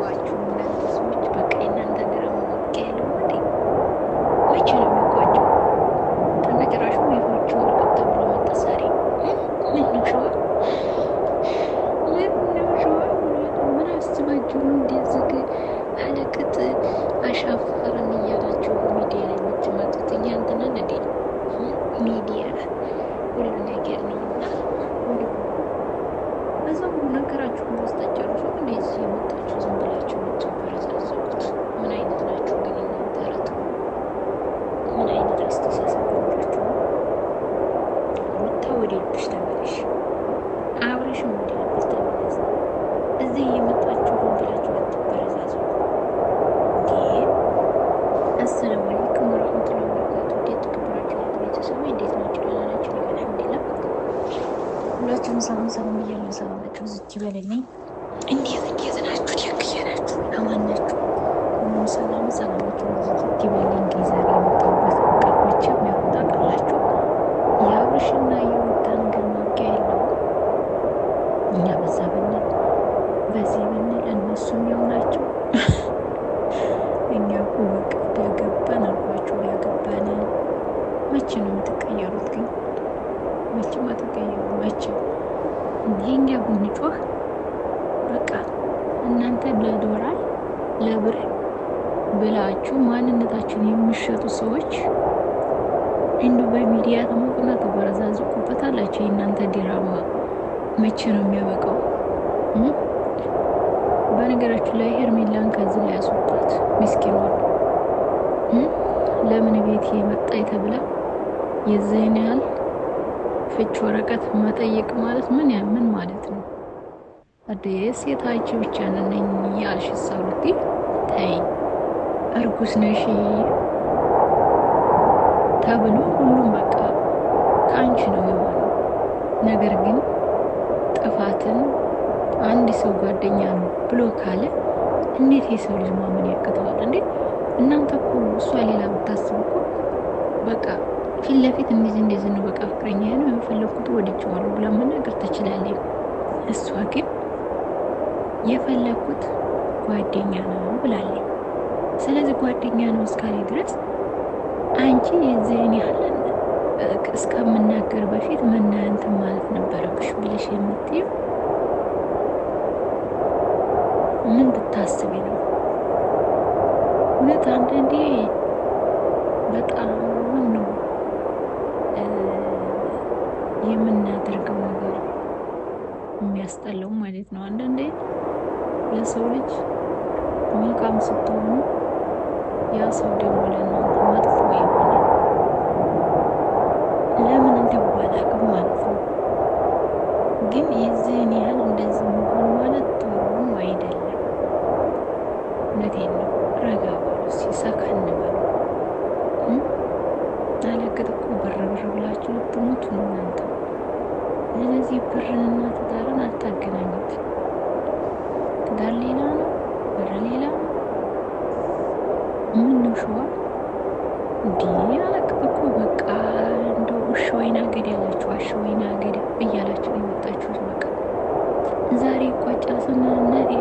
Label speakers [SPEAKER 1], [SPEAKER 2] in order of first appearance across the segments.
[SPEAKER 1] አይተዋችሁ እናንተ ሰዎች በቃ እናንተ ድራማ ማብቂያ ያለው እንዴ? መቼ ነው የሚቋጨው? ተነጭራሹ ሌሎቹ ወርቀት ተብሎ መጣ ዛሬ። ምን ነው ሸዋ? ምን ነው ሸዋ? ምን አስባችሁ ነው እንደዚህ አለቅጥ አሻፈረን እያላችሁ ሚዲያ ላይ የምትመጡት? እኛ እንትን ነን እንዴ? ሚዲያ ሁሉ ነገር ነውና ሁሉ በዛ ሁሉ ነገራችሁን በስተጨርሱ እንደዚህ የመጣችሁ ዝም ብላችሁ የምትበረዛዘጉት ምን አይነት ናችሁ ግን እናንተ? ረት ምን አይነት አስተሳሰብ ናችሁ? ሩታ ወደ ልብሽ ተመለሽ፣ አብረሽም ወደ ልብሽ ተመለስ። እዚህ የመጣችሁ ዝም ብላችሁ የምትበረዛዘጉ እንዴ! አሰላሙ አለይኩም ወረህመቱላሂ ወበረካቱህ። እንዴት ትክብራችሁ ቤተሰብ እንዴት ናችሁ? ደህና ናችሁ? አልሐምዱሊላህ። ሁላችሁም ሰላም ሰላም እያልን ሰላማችሁ ዝጅ በለልኝ። እንዴት ናችሁ? ደግዬ ናችሁ? አማን ናችሁ? ሁሉም ሰላም ሰላማችሁ ዝጅ በለልኝ። ዛሬ የመጣሁበት ቀን መቼም ያው ታውቃላችሁ የአብርሽና የሩታ ነገር ማብቂያ የለውም። እኛ በዛ ብንል በዚህ ብንል እነሱም ያው ናቸው። እኛ እኮ በቃ ያገባን አልኳችሁ ያገባን። መቼ ነው የምትቀየሩት ግን? መቼም አትቀየሩ። መቼም የኛ ብንጮህ በቃ እናንተ ለዶላር ለብር ብላችሁ ማንነታችሁን የምትሸጡ ሰዎች እንዲሁ በሚዲያ ተሞቁና ተበረዛዝቁበታላችሁ። የእናንተ ዲራማ መቼ ነው የሚያበቃው? በነገራችሁ ላይ ሄርሜላን ከዚህ ላይ ያስወጣት ምስኪኗን። ለምን ቤት የመጣ ተብላ የዚህን ያህል ፍች ወረቀት መጠየቅ ማለት ምን ማለት ነው? አዲስ ሴታች ብቻ ነኝ ያልሽ ሳሩቲ ተይ፣ እርጉዝ ነሽ ተብሎ ሁሉም በቃ ከአንቺ ነው የሆነው። ነገር ግን ጥፋትን አንድ ሰው ጓደኛ ነው ብሎ ካለ እንዴት የሰው ልጅ ማመን ያቅተዋል እንዴ? እናንተ እኮ እሷ ሌላ ብታስብ እኮ በቃ ፊት ለፊት እንደዚህ ነው በቃ ፍቅረኛ ነው የፈለኩት ወድጄዋለሁ ብላ መናገር ትችላለች። እሷ ግን የፈለኩት ጓደኛ ነው ብላለች። ስለዚህ ጓደኛ ነው እስካለ ድረስ አንቺ የዚህን ያህል እስከምናገር በፊት መናንተን ማለት ነበረብሽ ብለሽ የምትይው ምን ብታስቢ ነው? እውነት አንዳንዴ በጣም ነው የምናደርገው ነገር የሚያስጠላው ማለት ነው። አንዳንዴ ለሰው ልጅ መልካም ስትሆኑ ያ ሰው ደግሞ ለእናንተ መጥፎ ይሆናል። ለምን እንደባላቅም ማለት ነው። ግን የዚህን ያህል እንደዚህ መሆን ማለት ጥሩ አይደለም። እውነቴን ነው። ረጋ በሉ፣ ሲሰከን በሉ። አለቅጥ እኮ ብር ብላችሁ ልትሞቱ ነው እናንተ። ስለዚህ ብርንና ትዳርን አታገናኙት። ትዳር ሌላ ነው፣ ብር ሌላ ነው። ምን ነው ሸዋ እንዲህ አለቅጥ እኮ በቃ እንደው እሺ ወይና ገድ ያላችሁ አሽ ወይና ገድ እያላችሁ የመጣችሁት በቃ ዛሬ ይቋጫልና ነገ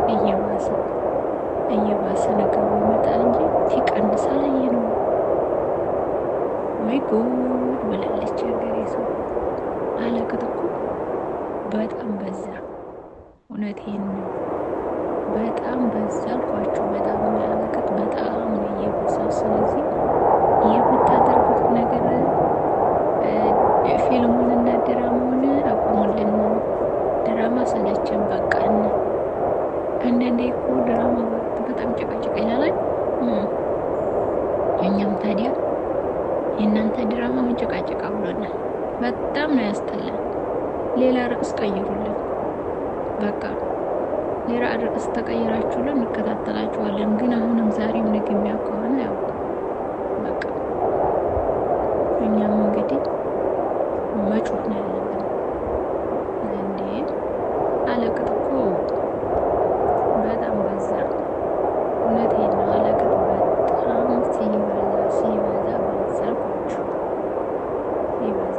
[SPEAKER 1] እየባሰ ነገሩ ይመጣል እንጂ ሲቀንስ አላየ ነው። ወይ ጉድ ብላለች ሀገሬ ሰው። አለቅጥ እኮ በጣም በዛ። እውነቴን ነው በጣም በዛ አልኳችሁ። በጣም አለቅጥ በጣም ነው እየበዛው። ስለዚህ የምታደርጉት ነገር ፊልሙን እና ድራማውን አቁሙልን። ድራማ ሰለቸን በቃን። አንዳንዴ እኮ ድራማ በጣም ጭቃጭቃ ይላል። እኛም ታዲያ የእናንተ ድራማ ምን ጭቃጭቃ ብሎናል። በጣም ነው ያስጠላል። ሌላ ርዕስ ቀይሩልን በቃ። ሌላ ርዕስ ተቀይራችሁልን እንከታተላችኋለን። ግን አሁንም ዛሬም ነገ የሚያውቅ ከሆነ ያው በቃ እኛም እንግዲህ መጮህ ነው ያለብን እንዴ። አለቅጥ እኮ በጣም በዛ። እውነቴን ነው። አለቅጥ በጣም ሲበዛ በዛ አልኳችሁ። ሲበዛ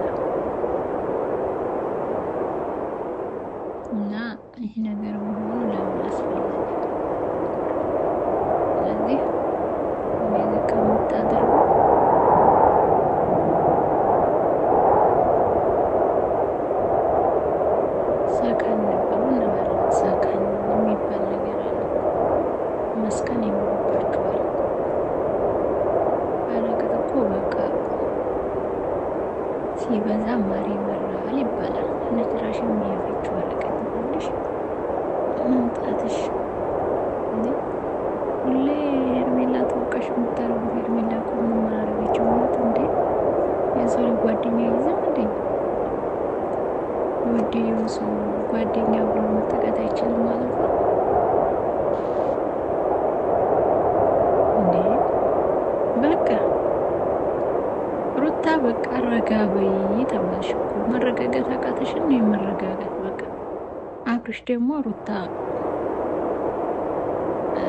[SPEAKER 1] እና ይህ ነገር መሆኑ ለምን አስፈለገ? ስለዚህ እንደዚህ ከምታደርጉ ሰከን ብሎ እንበል። ሰከን የሚባል ነገር አለ። መስከን ይኖርባችኋል። አለቀት እኮ በቃ ሲበዛ ማር ይመራል ይባላል። ነጭራሽ የሚያፈችው አለቀት ትንሽ መምጣትሽ እንዴ! ሁሌ ሄርሜላ ተወቃሽ የምታደርጉት ሄርሜላ እኮ ምንም አላደረገችው። እውነት እንዴ! የሰው ልጅ ጓደኛ ይዘም እንዴ! የወደየው ሰው ጓደኛ ብሎ መጠቀት አይችልም ማለት ነው እንዴ! በቃ ሩታ በቃ ረጋ በይ ተባልሽ እኮ። መረጋጋት አቃተሽን? ነው መረጋጋት በቃ። አብርሽ ደግሞ ሩታ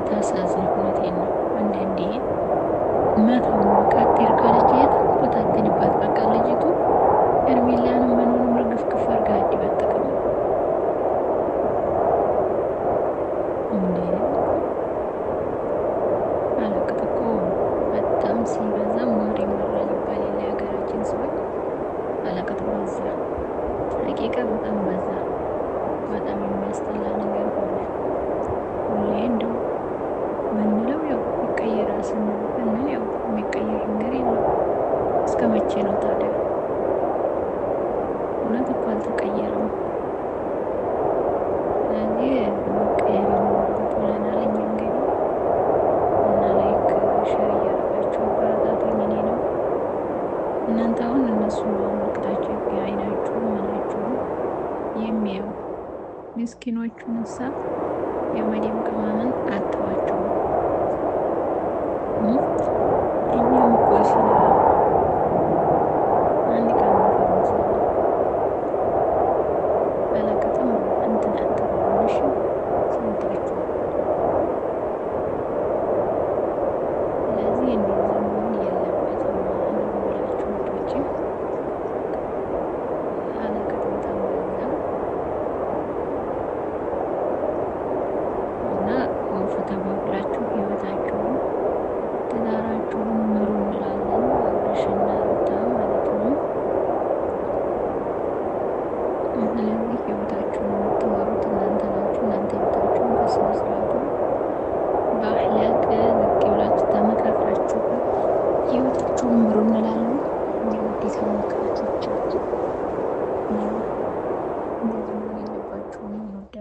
[SPEAKER 1] ታሳዝን። እውነቴን ነው። አንዳንዴ መተው በቃ አትሄድ ካለች የት ቦታ አትሄድባት። በቃ ልጅቱ ሄርሜላንም ምኑንም ርግፍግፍ አድርጋ አዲበጥቅም እንዴ! አለቅጥ እኮ በጣም ሲበዛ ማር ይመራል ይባላል የሀገራችን ሰዎች። አለቅጥ በዛ፣ ሐቂቃ በጣም በዛ። በጣም የሚያስጠላ ነገር ሆነ። ሁሌ እንደው ምንለው ያው ይቀየራል ስንል ያው የሚቀየር ነገር የለም። እስከ መቼ ነው ታዲያ? እውነት እኮ አልተቀየረም። ስለዚህ መቀየር ይኖርበት ብለናል እኛ እንግዲህ። እና ላይክ ሼር እያደረጋችሁ አበረታቱኝ። እኔ ነው እናንተ አሁን እነሱ አመልክታችሁ አይናችሁ ምናችሁ የሚያዩ ምስኪኖቹን እሳ የመዲም ቅመምን አተዋቸው። እኛም እኮ ሲላ አንድ ቀን